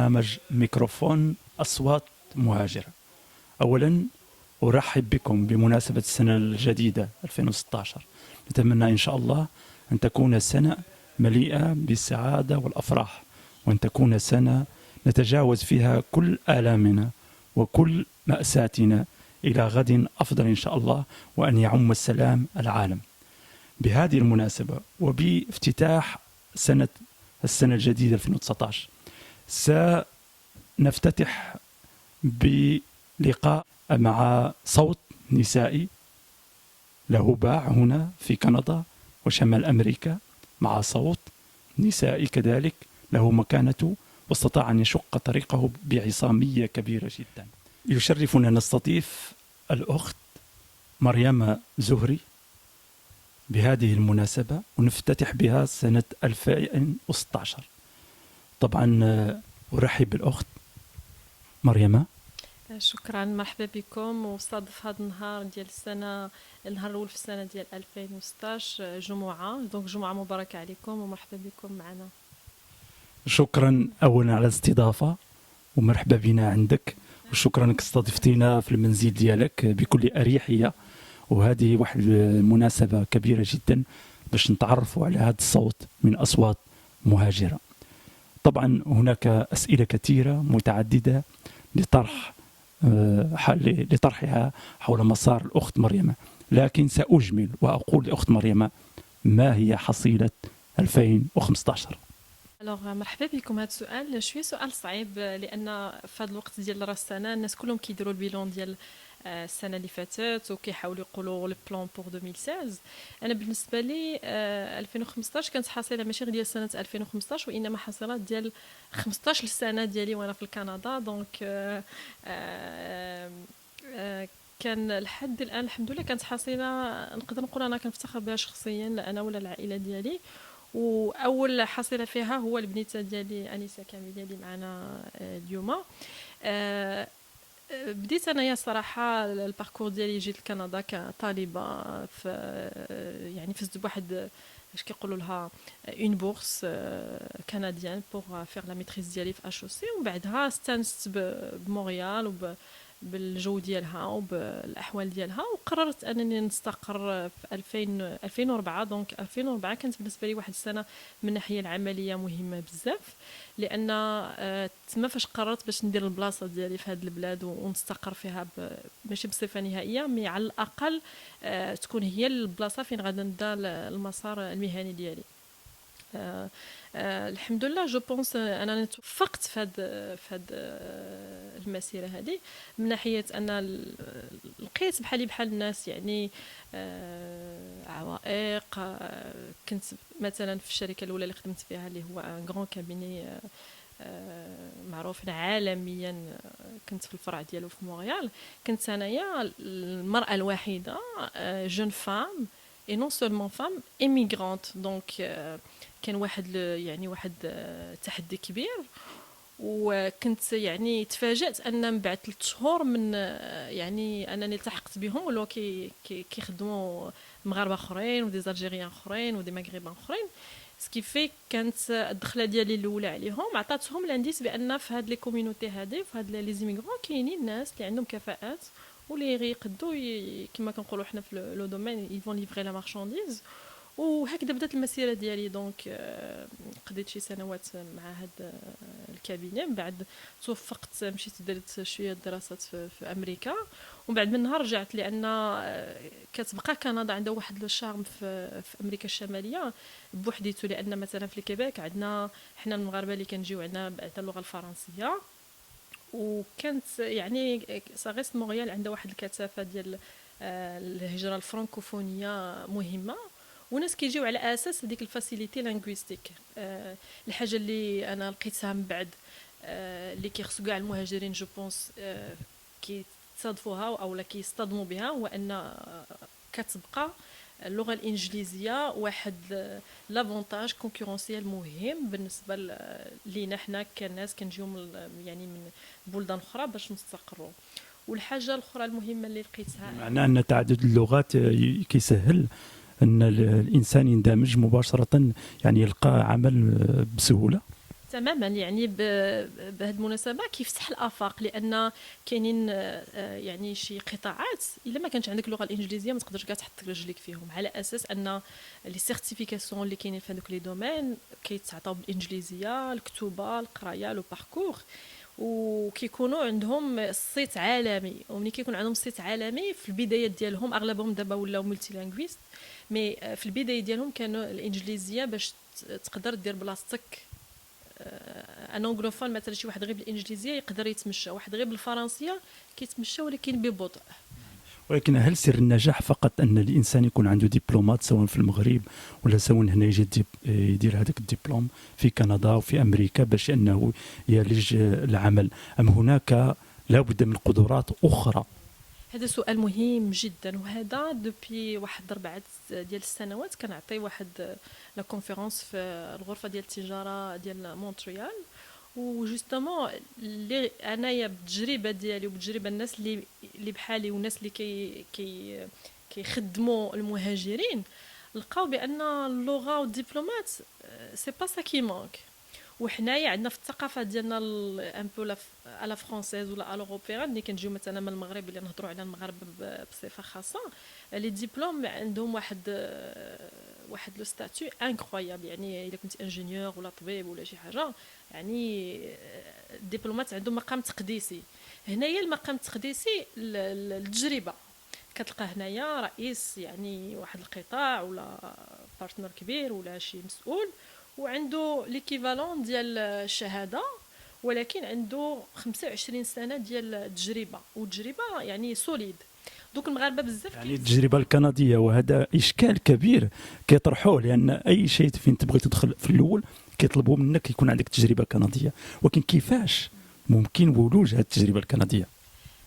برنامج ميكروفون أصوات مهاجرة. أولا أرحب بكم بمناسبة السنة الجديدة 2016. نتمنى إن شاء الله أن تكون سنة مليئة بالسعادة والأفراح، وأن تكون سنة نتجاوز فيها كل آلامنا وكل مأساتنا إلى غد أفضل إن شاء الله، وأن يعم السلام العالم. بهذه المناسبة وبافتتاح السنة الجديدة 2019 سنفتتح بلقاء مع صوت نسائي له باع هنا في كندا وشمال أمريكا، مع صوت نسائي كذلك له مكانته، واستطاع أن يشق طريقه بعصامية كبيرة جدا. يشرفنا نستضيف الأخت مريم زهري بهذه المناسبة، ونفتتح بها سنة 2016. طبعا أرحب بالأخت مريم. شكرا، مرحبا بكم. وصادف هذا النهار ديال السنة، النهار الأول في السنة ديال 2016 جمعة، دونك جمعة مباركة عليكم ومرحبا بكم معنا. شكرا أولا على الاستضافة ومرحبا بنا عندك، وشكرا انك استضفتينا في المنزل ديالك بكل أريحية. وهذه واحد المناسبة كبيرة جدا باش نتعرفوا على هذا الصوت من أصوات مهاجرة. طبعا هناك أسئلة كثيرة متعددة لطرحها حول مسار الأخت مريم، لكن سأجمل وأقول لأخت مريم ما هي حصيلة 2015؟ مرحبا بكم. هذا السؤال شويه سؤال صعيب، لان في هذا الوقت ديال راس السنه الناس كلهم كيديروا البيلون ديال السنه اللي فاتت وكيحاولوا يقولوا لي بلان بور 2016. انا بالنسبه لي 2015 كانت حاصله ماشي غير ديال سنه 2015، وانما حصلت ديال 15 سنه ديالي وانا في كندا. دونك كان لحد الان الحمد لله كانت حصيله نقدر نقول انا كنفتخر بها شخصيا، لا انا ولا العائله ديالي. واول حصيله فيها هو البنيته ديالي انيسه كامل ديالي معنا اليوم. بديت انايا صراحه الباركور ديالي، جيت لكندا كطالبه في يعني فزت بواحد اش كيقولوا لها اون بورس كنديان بوغ فيغ لا ميتريز ديالي في HEC، ومن بعدها استانست بمونريال بالجو ديالها وبالاحوال ديالها، وقررت انني نستقر في 2004. دونك 2004 كانت بالنسبه لي واحد السنه من الناحيه العمليه مهمه بزاف، لان تما فاش قررت باش ندير البلاصه ديالي في هذه البلاد ونستقر فيها ماشي بصفه نهائيه، مي على الاقل تكون هي البلاصه فين غادي نبدا المسار المهني ديالي. الحمد لله جو بونس انا توفقت في هاد المسيره هذه، من ناحيه ان لقيت بحال الناس، يعني عوائق. كنت مثلا في الشركه الاولى اللي خدمت فيها اللي هو ان غران كابيني معروف عالميا، كنت في الفرع ديالو في مونريال. كنت انايا المراه الوحيده جون فام اي نون سولمون فام ايميغرانت. دونك كان واحد تحدي كبير، وكنت يعني تفاجأت ان من بعد 3 شهور من يعني انني التحقت بهم ولاو كيخدموا مغاربه اخرين ودي زالجيريان اخرين ودي مغربان اخرين. سكيفي كانت الدخله ديالي الاولى عليهم عطاتهم لانديس بان في هاد لي كوميونيتي هادي، في هاد لي زيميغرون، كاينين ناس اللي عندهم كفاءات واللي غيقدوا كما كنقولوا حنا في لو دومين يفون ليفري لا مارشانديز. وهكذا بدات المسيره ديالي. دونك قضيت شي سنوات مع هاد الكابينه، من بعد توفقت مشيت درت شويه دراسات في امريكا، ومن بعد منها رجعت، لان كتبقى كندا عندها واحد لو شارم في امريكا الشماليه بوحديته، لان مثلا في الكيبيك عندنا حنا المغاربه اللي كنجيو عندنا اللغه الفرنسيه، وكانت يعني صاغيس مونريال عندها واحد الكثافه ديال الهجره الفرنكوفونيه مهمه، وناس كيجيو على اساس هذيك الفاسيليتي لانغويستيك. الحاجه اللي انا لقيتها من بعد اللي كيخصو كاع المهاجرين جو بونس كيتصادفوها او لا كيصطدموا بها، هو ان كتبقى اللغه الانجليزيه واحد لافونتاج كونكورونسيال مهم بالنسبه لينا حنا كناس كنجيو يعني من بلدان اخرى باش نستقروا. والحاجه الاخرى المهمه اللي لقيتها معناه ان تعدد اللغات كيسهل ان الانسان يندمج مباشره، يعني يلقى عمل بسهوله. تماما. يعني بهذه المناسبه كيفتح الافاق، لان كاينين يعني شي قطاعات الا ما كانش عندك اللغه الانجليزيه ما تقدرش كاع تحط رجليك فيهم، على اساس ان لي سيرتيفيكاسيون اللي كاينين في هذوك لي دومين كيتعطاو بالانجليزيه، الكتوبه، القرايه، لو باركور، وكيكونوا عندهم الصيت عالمي. وملي كيكون عندهم صيت عالمي في البدايات ديالهم، اغلبهم دابا ولاو ملتي لانغويست، مي في البدايه ديالهم كانوا الانجليزيه باش تقدر دير بلاصتك. ان انغلوفون مثلا شي واحد غير بالانجليزيه يقدر يتمشى، واحد غير بالفرنسيه كيتمشى ولكن ببطء. ولكن هل سر النجاح فقط ان الانسان يكون عنده دبلومات سواء في المغرب ولا سواء هنا يجي يدير هذاك الدبلوم في كندا وفي امريكا باش انه يلج العمل، ام هناك لا بد من قدرات اخرى؟ هذا سؤال مهم جدا، وهذا دوبي واحد 4 ديال السنوات كنعطي واحد لا كونفيرونس في الغرفه ديال التجاره ديال مونتريال. وجوستومون اللي انايا بالتجربه ديالي وبتجربه الناس اللي بحالي والناس اللي كيخدموا المهاجرين، لقاو بان اللغه والدبلومات سي با سا كي مانك. وحنايا عندنا في الثقافه ديالنا ان بو لا فرونسيز ولا الاوروبيان، ملي كنجيو مثلا من المغرب اللي نهضروا على المغرب بصفه خاصه، لي ديبلوم عندهم واحد لو ستاتيو انكرويابل. يعني الا كنت انجينيور ولا طبيب ولا شي حاجه، يعني الدبلومات عندهم مقام تقديسي. هنايا المقام التقديسي التجربه. كتلقى هنايا رئيس يعني واحد القطاع ولا بارتنر كبير ولا شي مسؤول، وعنده ليكيفالون ديال الشهاده، ولكن عنده 25 سنه ديال التجربه، وتجربه يعني سوليد. دوك المغاربه بزاف يعني التجربه الكنديه، وهذا اشكال كبير كيطرحوه، لان اي شيء فين تبغي تدخل في الاول كيطلبوا منك يكون عندك تجربه كنديه، ولكن كيفاش ممكن ولوج هذه التجربه الكنديه؟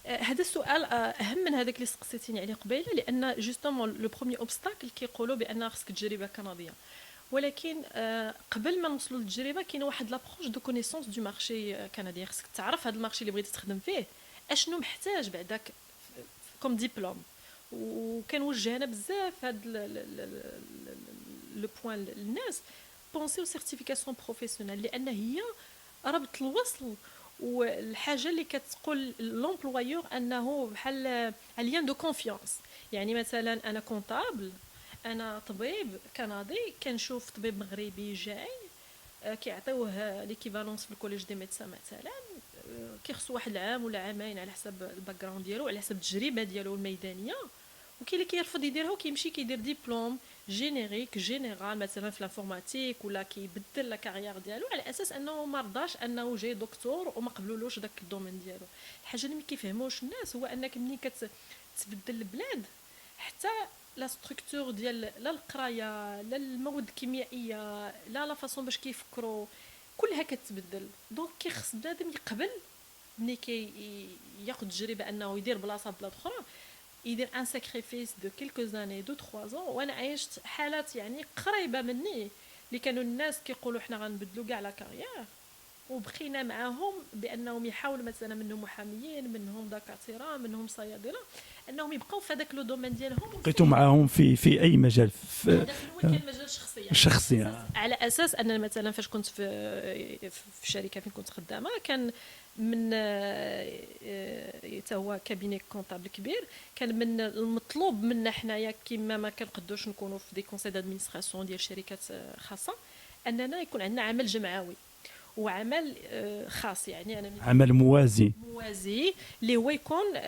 هذا السؤال اهم من هذاك اللي سقسيتيني عليه قبيله، لان جوستومون لو بروميي اوبستاكل كيقولوا بان خصك تجربه كنديه. ولكن قبل ما نوصلوا للتجربه كاين واحد لابروش دو كونيسونس دو مارشي كندي. خصك تعرف هذا المارشي اللي بغيتي تخدم فيه اشنو محتاج بعداك كوم ديبلوم. وكنوجه انا بزاف هاد لو بوين للناس بونسيو سيرتيفيكاسيون بروفيسيونيل، لان هي ربط الوصل والحاجه اللي كتقول لومبلويور انه بحال ليان دو كونفيونس. يعني مثلا انا كونطابل، انا طبيب كندي، كنشوف طبيب مغربي جاي كيعطيوه ليكيفالونس في الكوليج دي ميدسان مثلا، كيخصو واحد العام ولا عامين على حسب الباك جراوند ديالو، على حسب التجربه ديالو الميدانيه. وكاين اللي كيرفض يديرها وكيمشي كيدير ديبلوم جينيريك جينيرال مثلا في لافورماتيك، ولا كيبدل لا كارير ديالو على اساس انه ما رضاش انه جاي دكتور وما قبلولوش داك الدومين ديالو. الحاجه اللي ما كيفهموش الناس هو انك ملي كتبدل البلاد، حتى لا ستركتور ديال لا القرايه لا المواد الكيميائيه لا فاصون باش كيفكروا كلها كتبدل. دونك كيخص بنادم يقبل ملي ياخذ تجربه انه يدير بلاصه بلاد اخرى، يدير ان ساكريفيس دو كيلكو زاني 2 3 ans. وانا عايشت حالات يعني قريبه مني اللي كانوا الناس كيقولوا حنا غنبدلوا كاع لا كارير، وبقينا معاهم بانهم يحاولوا مثلا منهم محاميين، منهم دكاتره، منهم صيادله، انهم يبقاو في هذاك لو دومين ديالهم. بقيتوا معاهم في اي مجال؟ هذا كان مجال شخصي يعني. شخصي. على اساس ان مثلا فاش كنت في الشركه فين كنت خدامه، كان من هو كابيني كونطابل كبير، كان من المطلوب منا حنايا كيما ما كنقدوش نكونوا في دي كونساي دادمينستراسيون ديال شركات خاصه، اننا يكون عندنا عمل جمعوي وعمل خاص. يعني انا عمل موازي اللي هو يكون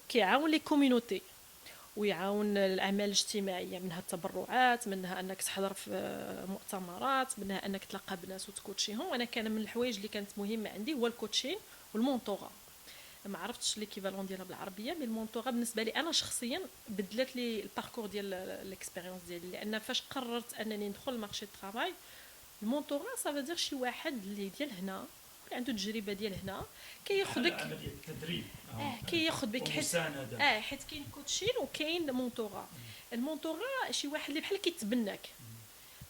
كيعاون لي كوميونيتي ويعاون الاعمال الاجتماعيه، منها التبرعات، منها انك تحضر في مؤتمرات، منها انك تلقى بناس وتكوتشيهم. وانا كان من الحوايج اللي كانت مهمه عندي هو الكوتشين والمونطورا. ما عرفتش ليكيفالون ديالها بالعربيه، مي المونطورا بالنسبه لي انا شخصيا بدلت لي الباركور ديال الاكسبيريونس ديالي، لان فاش قررت انني ندخل المارشي الطرافاي، المونطورا صافا دير شي واحد اللي ديال هنا عنده تجربه ديال هنا كياخذك التدريب، كياخذ بك حيت كاين كوتشين وكاين مونطورا. المونطورا شي واحد اللي بحال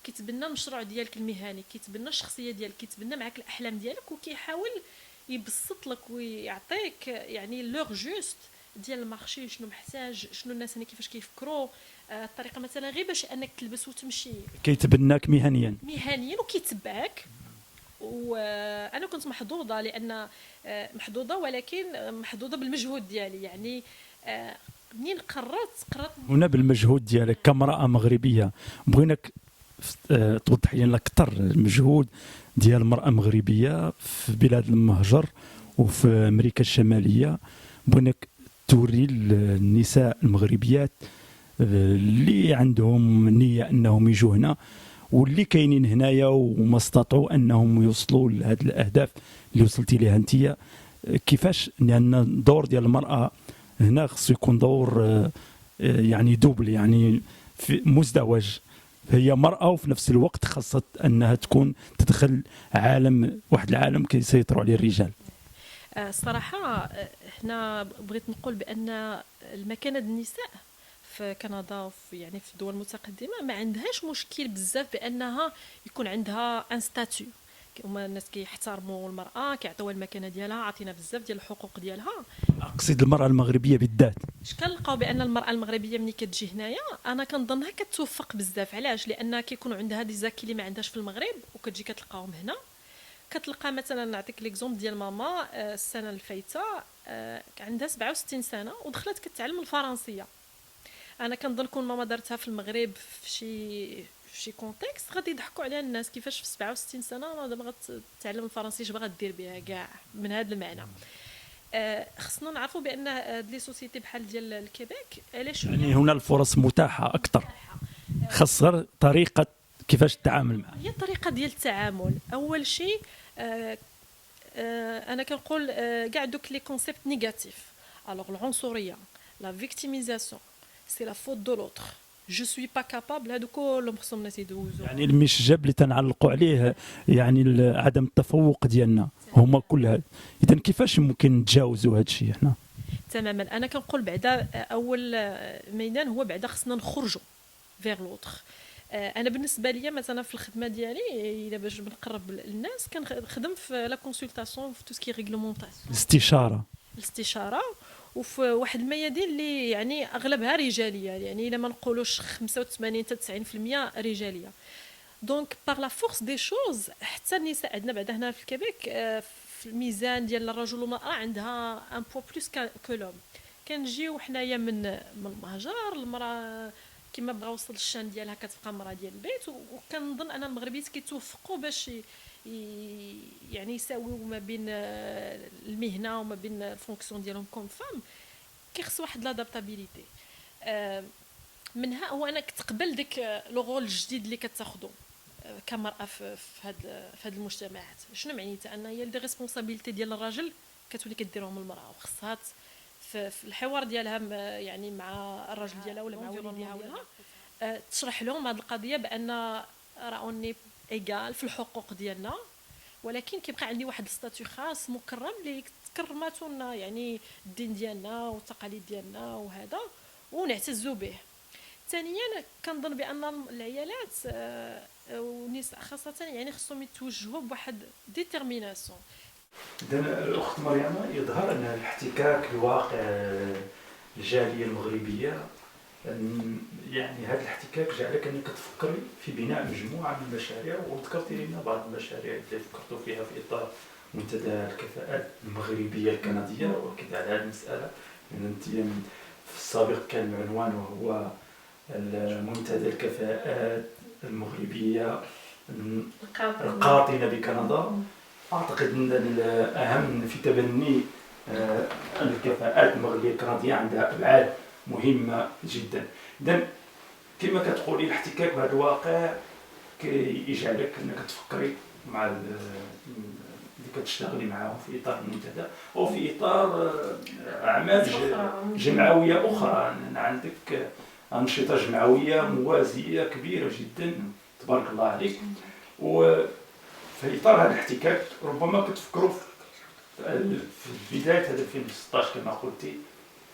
كيتبنى المشروع ديالك المهني، كيتبنى الشخصيه ديالك، كيتبنى معاك الاحلام ديالك، وكيحاول يبسط لك ويعطيك يعني لور جوست ديال المارشي، شنو محتاج، شنو الناس هنا كيفاش كيفكروا، الطريقه مثلا غير باش انك تلبس وتمشي. كيتبناك مهنيا وكيتبعك وانا كنت محظوظه لان محظوظه، ولكن محظوظه بالمجهود ديالي. يعني منين قررت هنا بالمجهود ديالك كامرأة مغربية، بغيناك توضح لنا أكثر المجهود ديال المرأة المغربية في بلاد المهجر وفي أمريكا الشمالية. بغيناك توري النساء المغربيات اللي عندهم نية أنهم يجوا هنا واللي كاينين هنايا وما استطاعوا أنهم يوصلوا لهذه الأهداف اللي وصلتي لها أنت، كيفاش. لأن الدور ديال المرأة هنا خصو يكون دور يعني دوبل، يعني في مزدوج. هي مرأة وفي نفس الوقت خاصة أنها تكون تدخل واحد العالم كيسيطروا عليه الرجال. الصراحه هنا بغيت نقول بان المكانه النساء في كندا وفي يعني في الدول المتقدمه ما عندهاش مشكل بزاف بانها يكون عندها ان ستاتيو. هما الناس كيحترموا المراه، كيعطيوها المكانه ديالها، عطينا بزاف ديال الحقوق ديالها. أقصد المرأة المغربية بالذات. اش كنلقاو بان المراه المغربيه ملي كتجي هنايا انا كنظنها كتوفق بزاف. علاش؟ لان كيكونوا عندها دي زاكي اللي ما عندهاش في المغرب، وكتجي كتلقاهم هنا. كتلقى مثلا نعطيك ليكزومبل ديال ماما السنه الفايته عندها 67 سنه ودخلت كتعلم الفرنسيه. انا كنظن كون ماما دارتها في المغرب في شي كونتكست غادي يضحكوا عليها الناس، كيفاش في 67 سنه دابا غتتعلم الفرنسيه، اش باغا دير بها كاع من هذا المعنى. خصنا نعرفوا بان هاد لي سوسيتي بحال ديال الكيبيك علاش يعني هنا الفرص متاحة أكثر، خاص غير طريقة كيفاش التعامل معها. هي الطريقه ديال التعامل. اول شيء انا كنقول كاع دوك لي كونسيبت نيجاتيف. الوغ العنصريه، لا فيكتيميزاسيون، سي لا فوت دو لوتر، جو سوي با كابابل، هادو كلهم خصهم الناس يدوزوا. يعني المشجب اللي تنعلقوا عليه يعني عدم التفوق ديالنا هما كل هذا. اذا كيفاش ممكن نتجاوزوا هذا الشيء هنا؟ تماما. انا كنقول بعدا اول ميدان هو بعدا خصنا نخرجوا فيغ لوتر. انا بالنسبه ليا مثلا في الخدمه ديالي الا باش نقرب للناس كنخدم في لا كونسلطاسيون في تو سكي ريغلومونطاسيون، الاستشاره، وفي واحد الميادين اللي يعني اغلبها رجاليه، يعني الا ما نقولوش 85 حتى 90% رجاليه. دونك باغ لا فورس دي شوز حتى النساء عندنا بعدا هنا في الكيبيك في الميزان ديال الرجل والمراه عندها ان بو بلوس كو لوم. كنجيو حنايا من المهجر، المراه كما بغا وصل الشان ديالها كتبقى مراه ديال البيت. وكنظن ان المغربيات كيتوفقوا باش يعني يساويو ما بين المهنه وما بين الفونكسيون ديالهم كوم فام. كيخص واحد لادابتابيليتي. منها هو انك تقبل ديك لو رول الجديد اللي كتاخذو كمراه في هاد المجتمعات. شنو معنيتها؟ ان هي دي ريسبونسابيلتي ديال الراجل كتولي كديرهم المراه، وخصها في الحوار ديالها يعني مع الراجل ديالها ولا مع وليدها ولا تشرح لهم هذه القضيه بان راه اوني ايغال في الحقوق ديالنا، ولكن كيبقى عندي واحد الستاتيو خاص مكرم اللي تكرماتو لنا، يعني الدين ديالنا والتقاليد ديالنا وهذا، ونعتزوا به. ثانيا كنظن بان العيالات والنساء خاصه يعني خصهم يتوجهوا بواحد ديتيرميناسيون. إذن الأخت مريم، يظهر أن الاحتكاك بواقع الجالية المغربية، يعني هذا الاحتكاك جعلك أنك تفكري في بناء مجموعة من المشاريع، وذكرتي لنا بعض المشاريع اللي فكرتوا فيها في إطار منتدى الكفاءات المغربية الكندية. وأكد على هذه المسألة لأن أنت في السابق كان عنوانه هو منتدى الكفاءات المغربية القاطنة بكندا. أعتقد أن الأهم في تبني الكفاءات المغربية الكندية عندها أبعاد مهمة جدا. إذن كما كتقولي الاحتكاك مع الواقع كيجعلك أنك تفكري مع اللي كتشتغلي معاهم في إطار المنتدى أو في إطار أعمال جمعوية أخرى. عندك أنشطة جمعوية موازية كبيرة جدا تبارك الله عليك. وفي إطار هذا الاحتكاك ربما كتفكروا في بداية هذا 2016 كما قلتي،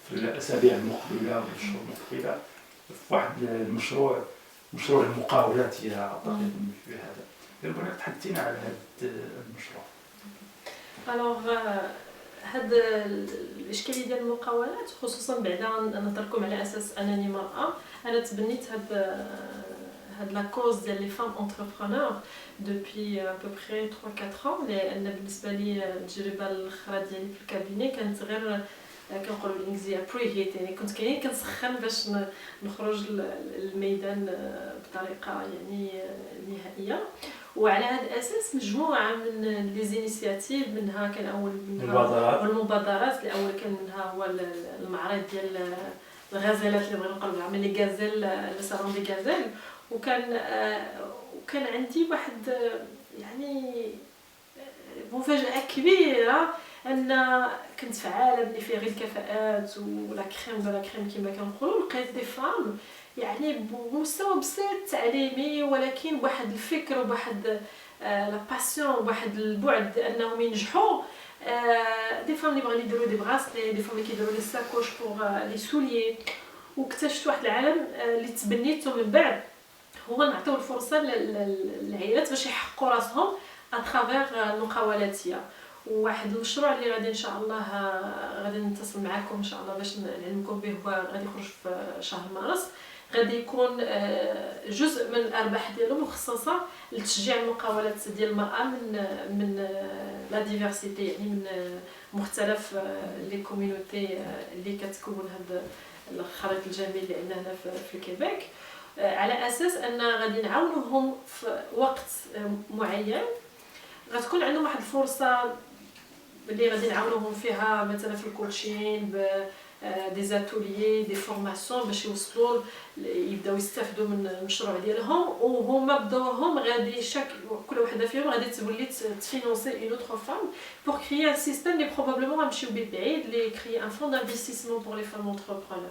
في الأسابيع المقبلة والشهور المقبلة، في واحد المشروع، مشروع المقاولات هي أعتقد في هذا. يمكنك تحدثينا على هذا المشروع؟ الوغ هاد الاشكاليه ديال المقاولات خصوصا بعدا نهضركم على اساس انني مراه. انا تبنيت هاد هاد لا كوز ديال لي فام انتربرونور دوبي ابوبخي 3 4 ans لان بالنسبه لي التجربه الاخرى ديالي في الكابيني كانت غير كنقولوا بالانجليزيه بري هيت، يعني كنت كنسخن باش نخرج للميدان بطريقه يعني نهائيه. وعلى هذا الاساس مجموعه من لي زينيسياتيف، منها كان اول منها المبادرات. الاول كان منها هو المعرض ديال الغزالات اللي بغينا نقولوا عامل لي غازيل، لو صالون دي غازيل. وكان عندي واحد يعني مفاجاه كبيره، ان كنت في عالم اللي فيه غير الكفاءات ولا كريم بلا كريم كما كنقولوا. لقيت دي فام يعني بمستوى بسيط تعليمي، ولكن بواحد الفكر وبواحد لا باسيون وبواحد البعد انهم ينجحوا. دي فام اللي بغاو يديروا دي بغاسلي، دي فام اللي كيديروا لي ساكوش بوغ لي سوليي. واكتشفت واحد العالم اللي تبنيته من بعد، هو نعطيو الفرصه للعائلات باش يحققوا راسهم اترافير المقاولاتيه. وواحد المشروع اللي غادي ان شاء الله غادي نتصل معكم ان شاء الله باش نعلمكم به، هو غادي يخرج في شهر مارس. غادي يكون جزء من الارباح ديالو مخصصه لتشجيع المقاولات ديال المراه من لا ديفيرسيتي، يعني من مختلف لي كوميونيتي اللي كتكون هذا الخليط الجميل اللي عندنا هنا في الكيبيك، على اساس ان غادي نعاونوهم في وقت معين. غتكون عندهم واحد الفرصه اللي غادي نعاونوهم فيها مثلا في الكوتشين، دي زاتوليي دي فورماسيون باش يوصلوا يبداو يستافدوا من المشروع ديالهم. وهما بدورهم غادي كل وحده فيهم غادي تولي تفينونسي اون اوتر فام بور كريي ان سيستيم اللي بروبابلمون غنمشيو به بعيد، اللي كريي ان فون دانفستيسمون بور لي فام انتربرونور،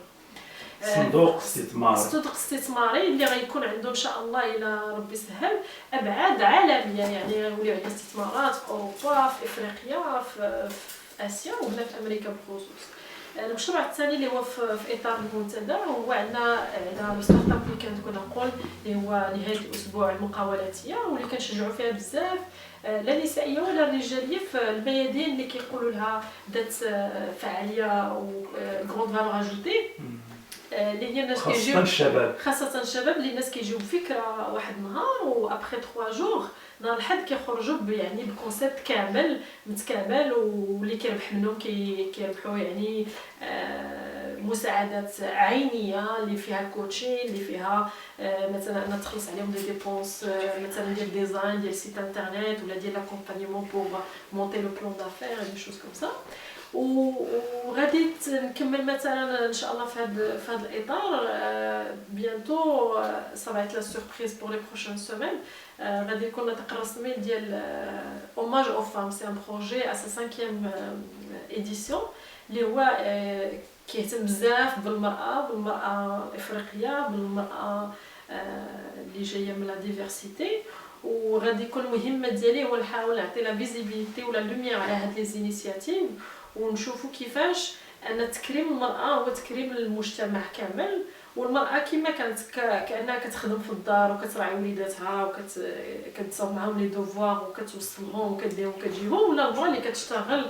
صندوق استثماري اللي غيكون عنده ان شاء الله الى ربي سهل ابعاد عالميه. يعني غيوليو عندنا استثمارات في اوروبا، في افريقيا، في اسيا، وهنا في امريكا بالخصوص. المشروع الثاني اللي هو في اطار المنتدى هو عندنا الستارت اب اللي كنت نقول اللي هو نهايه الاسبوع المقاولاتيه، واللي كنشجعوا فيها بزاف لا نسائيه ولا رجاليه في الميادين اللي كيقولوا لها ذات فعاليه و غروند فالور اجوتي، اللي هي الناس كيجيو خاصه الشباب اللي الناس كيجيو بفكره واحد النهار وابخي 3 جوغ نهار الحد كيخرجوا يعني بكونسيبت كامل متكامل، واللي كيربح منهم كيربحوا يعني مساعدات عينيه اللي فيها كوتشين، اللي فيها مثلا انا تخلص عليهم دي ديبونس مثلا ديال ديزاين ديال سيت انترنيت ولا ديال لاكومبانيمون بوغ مونتي لو بلان دافير دي شوز كوم سا. وغادي نكمل مثلا ان شاء الله في هذا الاطار بيانتو صافا لا سوربريز بور لي بروشين سيمين. غادي يكون النطق الرسمي ديال اوماج او فام، سي ان بروجي ا سا 5e اديسيون اللي هو كيهتم بزاف بالمراه الافريقيه، بالمراه اللي جايه من لا ديفيرسيتي. وغادي يكون المهمه ديالي هو نحاول نعطي لا فيزيبيليتي ولا لوميير على هاد لي زينيسياتيف، ونشوفوا كيفاش ان تكريم المراه هو تكريم المجتمع كامل. والمراه كما كانت كانها كتخدم في الدار وكتراعي وليداتها وكتصاوب معاهم لي دوفوار وكتوصلهم وكديهم وكتجيبهم، ولا المراه اللي كتشتغل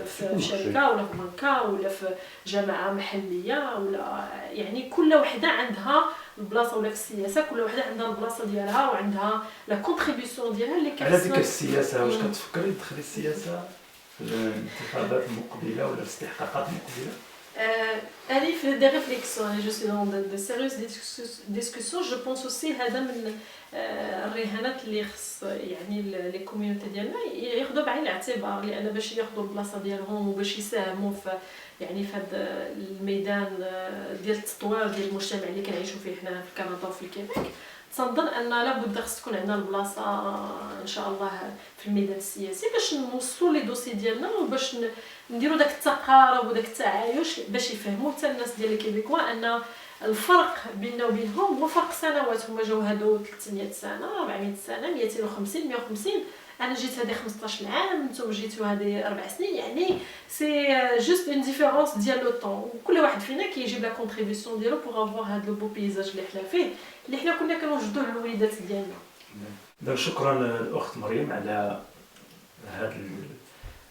في شركه ولا في بنكه ولا في جامعه محليه، ولا يعني كل وحده عندها البلاصه، ولا في السياسه كل وحده عندها البلاصه ديالها وعندها لا كونطريبيسيون ديالها اللي على ديك السياسه. واش كتفكري تدخلي السياسه في الانتخابات المقبله ولا الاستحقاقات المقبله؟ أنا في دي ريفليكسيون، جو سي دون دي سيريوس ديسكوسيون. جو بونس اوسي هذا من الرهانات اللي خص يعني لي كوميونيتي ديالنا ياخذوا بعين الاعتبار، لان باش ياخذوا البلاصه ديالهم وباش يساهموا في يعني في هذا الميدان ديال التطوير ديال المجتمع اللي كنعيشوا فيه حنا في كندا وفي الكيبيك. تنظن ان لابد خص تكون عندنا البلاصه ان شاء الله في الميدان السياسي باش نوصلوا لي دوسي ديالنا وباش نديروا داك التقارب وداك التعايش، باش يفهموا حتى الناس ديال الكيبيكوا ان الفرق بيننا وبينهم هو فرق سنوات. هما جاو هادو 300 سنه 400 سنه 250 150، انا جيت هذه 15 عام، نتوما جيتوا هذه 4 سنين، يعني سي جوست اون ديفيرونس ديال لو طون. وكل واحد فينا كيجيب لا كونطريبيسيون ديالو بوغ افوار هذا لو بو بيزاج اللي حنا فيه، اللي حنا كنا كنوجدوه للوليدات ديالنا. شكرا الاخت مريم على هذا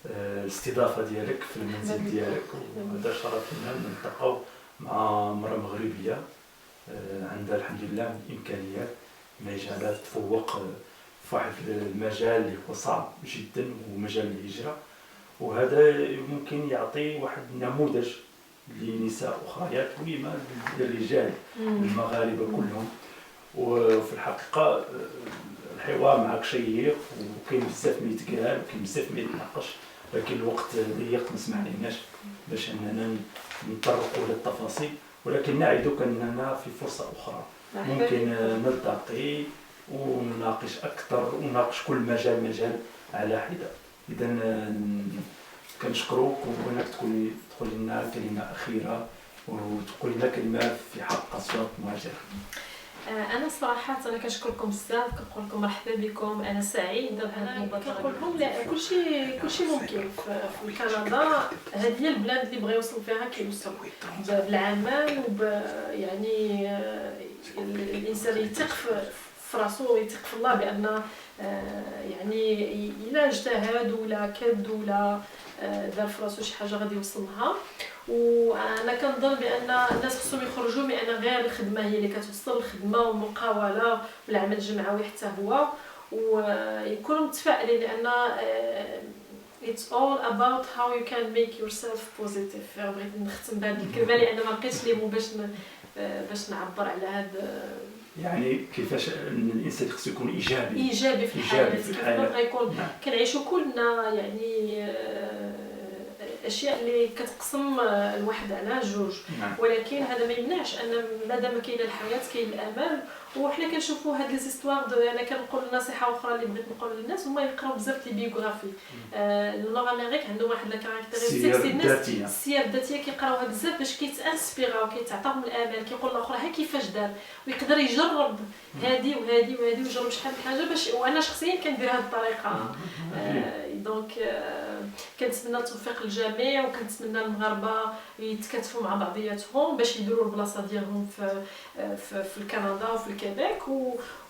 الاستضافه ديالك في المنزل ديالك، وهذا شرف لنا نلتقاو مع امراه مغربيه عندها الحمد لله من الامكانيات ما يجعلها تفوق في واحد المجال اللي هو صعب جدا، هو مجال الهجره. وهذا ممكن يعطي واحد نموذج لنساء اخريات ولما للرجال المغاربه كلهم. وفي الحقيقه الحوار معك شيق وكاين بزاف ما يتقال وكاين بزاف ما يتناقش، لكن الوقت ضيق ما سمحليناش باش اننا نطرقوا للتفاصيل، ولكن نعدك اننا في فرصه اخرى ممكن نلتقي ونناقش اكثر ونناقش كل مجال على حده. اذا كنشكروك وبغيناك تقول لنا كلمه اخيره وتقول لنا كلمه في حق اصوات مهاجره. انا صراحه انا كنشكركم بزاف، كنقول لكم مرحبا بكم، انا سعيده بهذه المبادره. كنقول لكم لا كلشي ممكن في كندا. هذه هي البلاد اللي بغى يوصل فيها كيوصل بالعمل يعني الانسان يثق في راسو ويثق في الله بان يعني الا اجتهد ولا كد ولا دار في راسو شي حاجه غادي يوصل لها. وانا كنظن بان الناس خصهم يخرجوا من ان غير الخدمه هي اللي كتوصل، الخدمه والمقاوله والعمل الجمعوي حتى هو، ويكونوا متفائلين لان it's all about how you can make yourself positive. بغيت نختم بهذه الكلمه لان ما لقيتش لي مو باش نعبر على هذا، يعني كيفاش الانسان خصو يكون ايجابي في الحياه، كيف غيكون كنعيشوا كلنا يعني اشياء اللي كتقسم الواحد على جوج. ولكن هذا ما يمنعش ان مادام كاينه الحياه كاين الامل. وحنا كنشوفوا هاد لي زيستوار انا كنقول نصيحه اخرى اللي بغيت نقول للناس هما يقراو بزاف لي بيوغرافي. نور امريك عندهم واحد لا كاركتيرستيك السير الذاتيه كيقراوها بزاف باش كيتانسبيراو كيتعطاهم الامل، كيقول الاخر ها كيفاش دار ويقدر يجرب هذه وهذه وهذه ويجرب شحال من حاجه باش. وانا شخصيا كندير هذه الطريقه. دونك كنتمنى التوفيق للجميع وكنتمنى المغاربه يتكاتفوا مع بعضياتهم باش يديروا البلاصه ديالهم في كندا وفي الكيبيك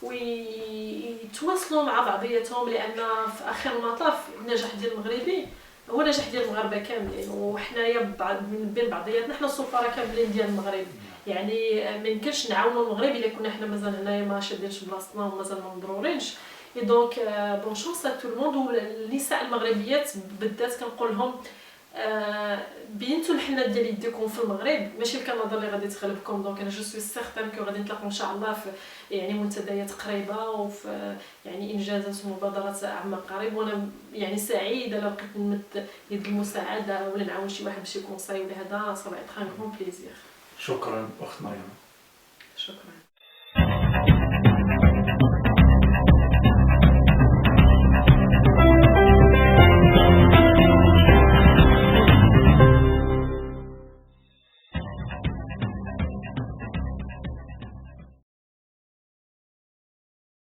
ويتواصلوا مع بعضياتهم، لان في اخر المطاف النجاح ديال المغربي هو نجاح ديال المغاربه كاملين، وحنايا من بين بعضياتنا حنا السفراء كاملين ديال المغرب. يعني ما يمكنش نعاونوا المغرب الا كنا حنا مازال هنايا ما شادينش بلاصتنا ومازال ما مضرورينش. دونك بون شونس ا تو الموند. والنساء المغربيات بالذات كنقول لهم بينتوا الحنه ديال يديكم في المغرب، ماشي الكندا اللي غادي تغلبكم. دونك انا جو سوي سيغتان كو غادي نتلاقاو ان شاء الله في يعني منتديات قريبه وفي يعني انجازات ومبادرات عامه قريب. وانا يعني سعيده لو لقيت نمد يد المساعده ولا نعاون شي واحد بشي كونساي ولا هذا صافي تران غون بليزير. شكرا اخت مريم. شكرا.